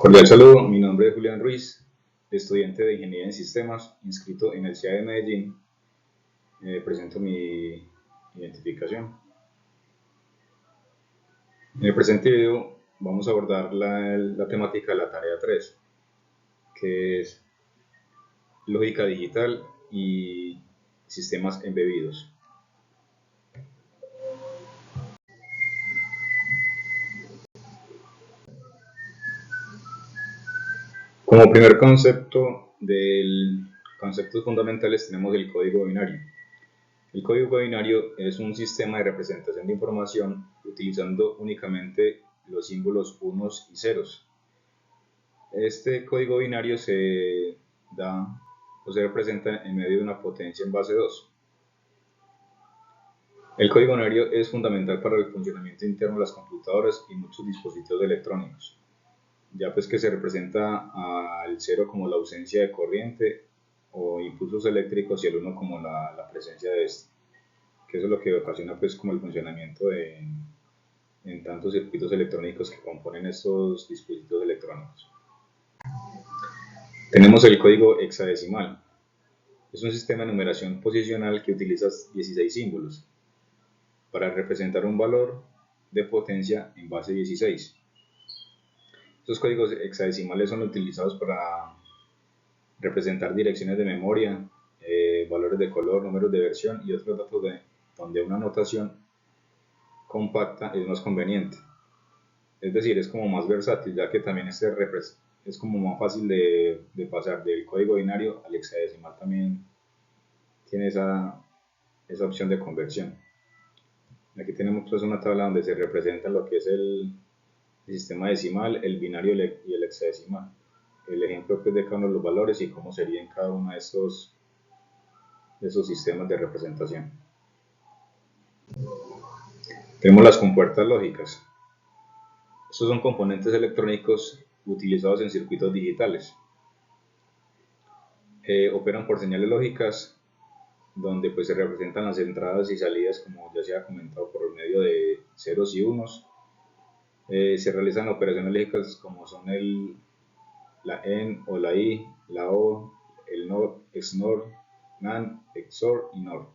Cordial saludo, mi nombre es Julián Ruiz, estudiante de Ingeniería en Sistemas, inscrito en el CIA de Medellín. Presento mi identificación. En el presente video vamos a abordar la temática de la tarea 3, que es lógica digital y sistemas embebidos. Como primer concepto conceptos fundamentales tenemos el código binario. El código binario es un sistema de representación de información utilizando únicamente los símbolos unos y ceros. Este código binario se da o se representa en medio de una potencia en base 2. El código binario es fundamental para el funcionamiento interno de las computadoras y muchos dispositivos electrónicos, ya pues que se representa al 0 como la ausencia de corriente o impulsos eléctricos y el 1 como la presencia de este, que eso es lo que ocasiona pues como el funcionamiento en tantos circuitos electrónicos que componen estos dispositivos electrónicos. Tenemos el código hexadecimal. Es un sistema de numeración posicional que utiliza 16 símbolos para representar un valor de potencia en base 16. Estos códigos hexadecimales son utilizados para representar direcciones de memoria, valores de color, números de versión y otros datos donde una notación compacta es más conveniente. Es decir, es como más versátil, ya que también es como más fácil de pasar del código binario al hexadecimal. También tiene esa opción de conversión. Aquí tenemos pues una tabla donde se representa lo que es el sistema decimal, el binario y el hexadecimal. El ejemplo pues, de cada uno de los valores y cómo sería en cada uno de esos sistemas de representación. Tenemos las compuertas lógicas. Estos son componentes electrónicos utilizados en circuitos digitales. Operan por señales lógicas donde pues se representan las entradas y salidas, como ya se ha comentado, por medio de ceros y unos. Se realizan operaciones lógicas como son la END o la I, la O, el NOR, XNOR, NAND, XOR y NOR.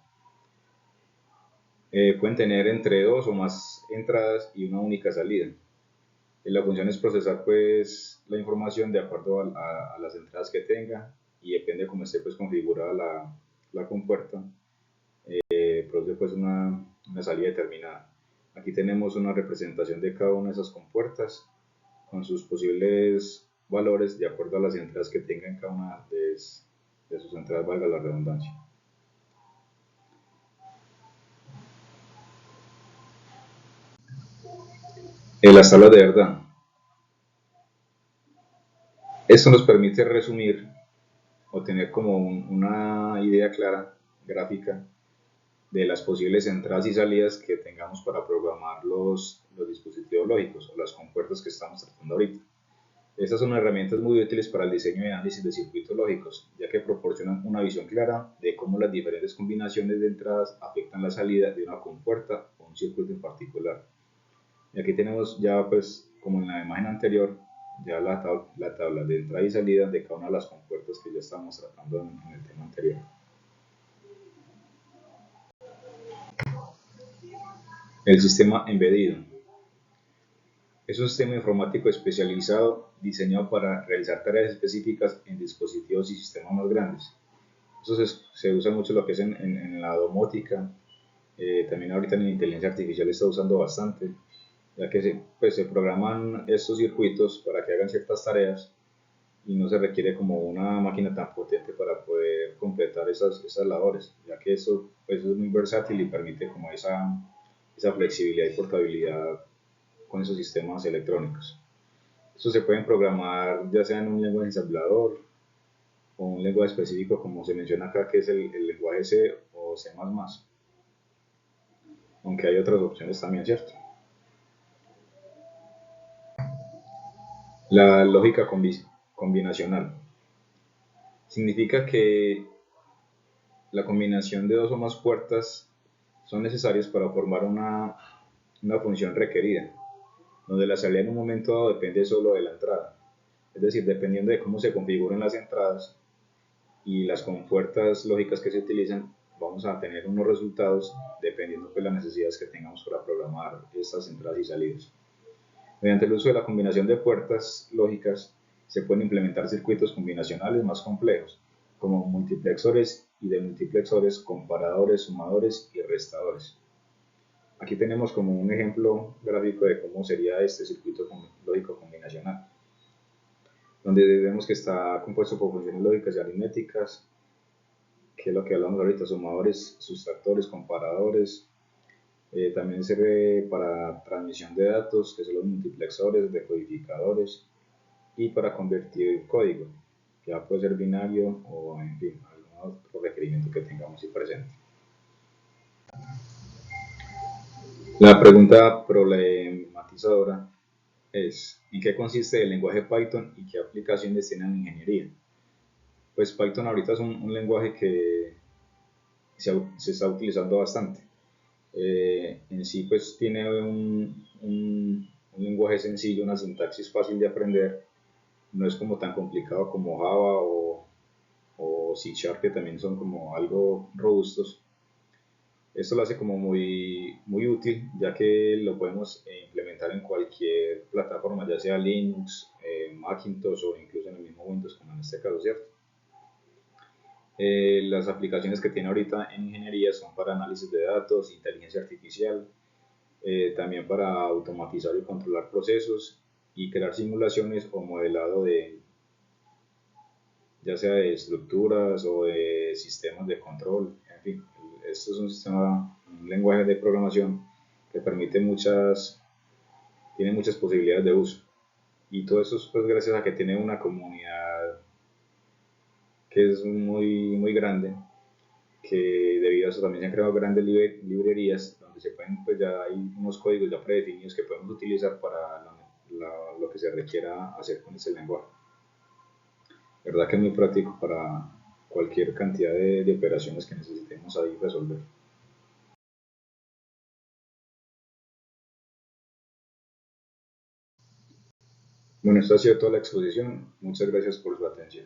Pueden tener entre dos o más entradas y una única salida. La función es procesar pues la información de acuerdo a las entradas que tenga, y depende cómo esté pues configurada la compuerta, produce pues una salida determinada. Aquí tenemos una representación de cada una de esas compuertas con sus posibles valores de acuerdo a las entradas que tengan cada una de sus entradas, valga la redundancia. Las tablas de verdad. Esto nos permite resumir o tener como una idea clara, gráfica, de las posibles entradas y salidas que tengamos para programar los dispositivos lógicos o las compuertas que estamos tratando ahorita. Estas son herramientas muy útiles para el diseño y análisis de circuitos lógicos, ya que proporcionan una visión clara de cómo las diferentes combinaciones de entradas afectan la salida de una compuerta o un circuito en particular. Y aquí tenemos ya, pues, como en la imagen anterior, ya la tabla de entrada y salida de cada una de las compuertas que ya estábamos tratando en el tema anterior. El sistema embedido. Es un sistema informático especializado diseñado para realizar tareas específicas en dispositivos y sistemas más grandes. Eso se usa mucho lo que es en la domótica, también ahorita en la inteligencia artificial está usando bastante, ya que se programan estos circuitos para que hagan ciertas tareas y no se requiere como una máquina tan potente para poder completar esas labores, ya que eso pues, es muy versátil y permite como esa flexibilidad y portabilidad con esos sistemas electrónicos. Estos se pueden programar ya sea en un lenguaje ensamblador o un lenguaje específico como se menciona acá, que es el lenguaje C o C++, aunque hay otras opciones también, ¿cierto? La lógica combinacional significa que la combinación de dos o más puertas son necesarias para formar una función requerida, donde la salida en un momento dado depende solo de la entrada. Es decir, dependiendo de cómo se configuren las entradas y las compuertas lógicas que se utilizan, vamos a tener unos resultados dependiendo de las necesidades que tengamos para programar estas entradas y salidas. Mediante el uso de la combinación de puertas lógicas se pueden implementar circuitos combinacionales más complejos, como multiplexores y demultiplexores, comparadores, sumadores y restadores. Aquí tenemos como un ejemplo gráfico de cómo sería este circuito lógico combinacional, donde vemos que está compuesto por funciones lógicas y aritméticas, que es lo que hablamos ahorita, sumadores, sustractores, comparadores. También sirve para transmisión de datos, que son los multiplexores, decodificadores, y para convertir código, que ya puede ser binario o, en fin, algún otro requerimiento que tengamos ahí presente. La pregunta problematizadora es: ¿en qué consiste el lenguaje Python y qué aplicaciones tiene en ingeniería? Pues Python ahorita es un lenguaje que se está utilizando bastante. En sí pues tiene un lenguaje sencillo, una sintaxis fácil de aprender, no es como tan complicado como Java o C Sharp, que también son como algo robustos. Esto lo hace como muy útil, ya que lo podemos implementar en cualquier plataforma, ya sea Linux, Macintosh o incluso en el mismo Windows, como en este caso, ¿cierto? Las aplicaciones que tiene ahorita en ingeniería son para análisis de datos, inteligencia artificial, también para automatizar y controlar procesos y crear simulaciones o modelado de, ya sea de estructuras o de sistemas de control, en fin. Esto es un lenguaje de programación que tiene muchas posibilidades de uso. Y todo eso es pues gracias a que tiene una comunidad que es muy grande, que debido a eso también se han creado grandes librerías donde se pueden, pues ya hay unos códigos ya predefinidos que podemos utilizar para lo que se requiera hacer con ese lenguaje. La verdad que es muy práctico para cualquier cantidad de operaciones que necesitemos ahí resolver. Bueno, esto ha sido toda la exposición. Muchas gracias por su atención.